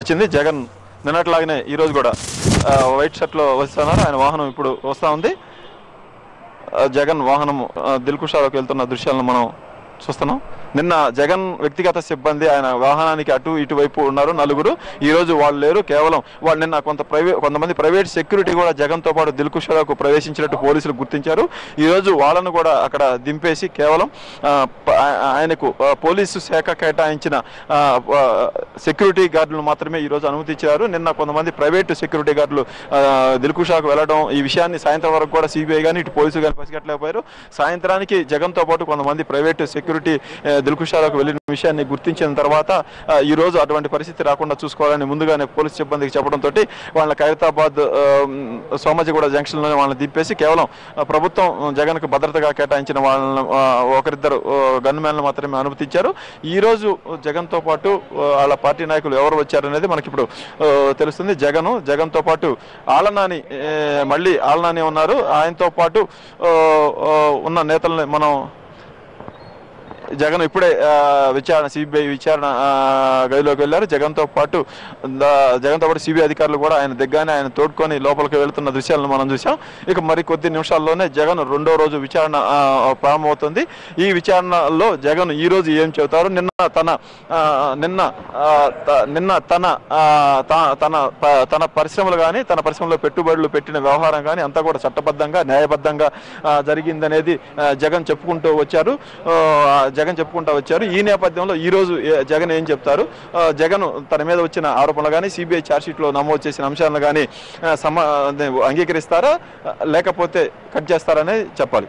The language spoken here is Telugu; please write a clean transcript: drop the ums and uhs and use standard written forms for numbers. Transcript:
వచ్చింది. జగన్ నిన్నట్లాగానే ఈరోజు కూడా వైట్ షర్ట్లో వస్తున్నారు. ఆయన వాహనం ఇప్పుడు వస్తూ ఉంది. జగన్ వాహనం దిల్కుషాలోకి వెళ్తున్న దృశ్యాలను మనం చూస్తున్నాం. నిన్న జగన్ వ్యక్తిగత సిబ్బంది ఆయన వాహనానికి అటు ఇటువైపు ఉన్నారు నలుగురు. ఈ రోజు వాళ్ళు లేరు. కేవలం వాళ్ళు నిన్న కొంతమంది ప్రైవేట్ సెక్యూరిటీ కూడా జగన్తో పాటు దిల్కుషాలకు ప్రవేశించినట్టు పోలీసులు గుర్తించారు. ఈ రోజు వాళ్ళను కూడా అక్కడ దింపేసి కేవలం ఆయనకు పోలీసు శాఖ కేటాయించిన సెక్యూరిటీ గార్డులను మాత్రమే ఈ రోజు అనుమతించారు. నిన్న కొంతమంది ప్రైవేట్ సెక్యూరిటీ గార్డులు దిల్కుషాకు వెళ్ళడం, ఈ విషయాన్ని సాయంత్రం వరకు కూడా సిబిఐ కానీ ఇటు పోలీసులు కానీ పసిగట్టలేకపోయారు. సాయంత్రానికి జగన్తో పాటు కొంతమంది ప్రైవేట్ సెక్యూరిటీ దిల్కుషాలకు వెళ్ళిన విషయాన్ని గుర్తించిన తర్వాత ఈ రోజు అటువంటి పరిస్థితి రాకుండా చూసుకోవాలని ముందుగానే పోలీసు సిబ్బందికి చెప్పడంతో వాళ్ళ ఖైరతాబాద్ సోమాజిగూడ జంక్షన్లోనే వాళ్ళని దింపేసి కేవలం ప్రభుత్వం జగన్కు భద్రతగా కేటాయించిన వాళ్ళని ఒకరిద్దరు గన్మెన్లు మాత్రమే అనుమతించారు. ఈ రోజు జగన్తో పాటు వాళ్ళ పార్టీ నాయకులు ఎవరు వచ్చారనేది మనకి ఇప్పుడు తెలుస్తుంది. జగన్తో పాటు మళ్ళీ ఆలనాని ఉన్నారు. ఆయనతో పాటు ఉన్న నేతల్ని మనం జగన్ ఇప్పుడే సిబిఐ విచారణ గదిలోకి వెళ్ళారు. జగన్తో పాటు సిబిఐ అధికారులు కూడా ఆయన దగ్గరనే ఆయన తోడుకొని లోపలికి వెళుతున్న దృశ్యాలను మనం చూసాం. ఇక మరి కొద్ది నిమిషాల్లోనే జగన్ రెండో రోజు విచారణ ప్రారంభమవుతుంది. ఈ విచారణలో జగన్ ఈ రోజు ఏం చెబుతారు, తన పరిశ్రమలు కానీ తన పరిశ్రమలో పెట్టుబడులు పెట్టిన వ్యవహారం కానీ అంతా కూడా చట్టబద్ధంగా న్యాయబద్ధంగా జరిగిందనేది జగన్ చెప్పుకుంటూ వచ్చారు. ఈ నేపథ్యంలో ఈ రోజు జగన్ ఏం చెప్తారు, జగన్ తన మీద వచ్చిన ఆరోపణలు కానీ సిబిఐ ఛార్జ్షీట్ లో నమోదు చేసిన అంశాలను కానీ అంగీకరిస్తారా లేకపోతే కట్ చేస్తారనే చెప్పాలి.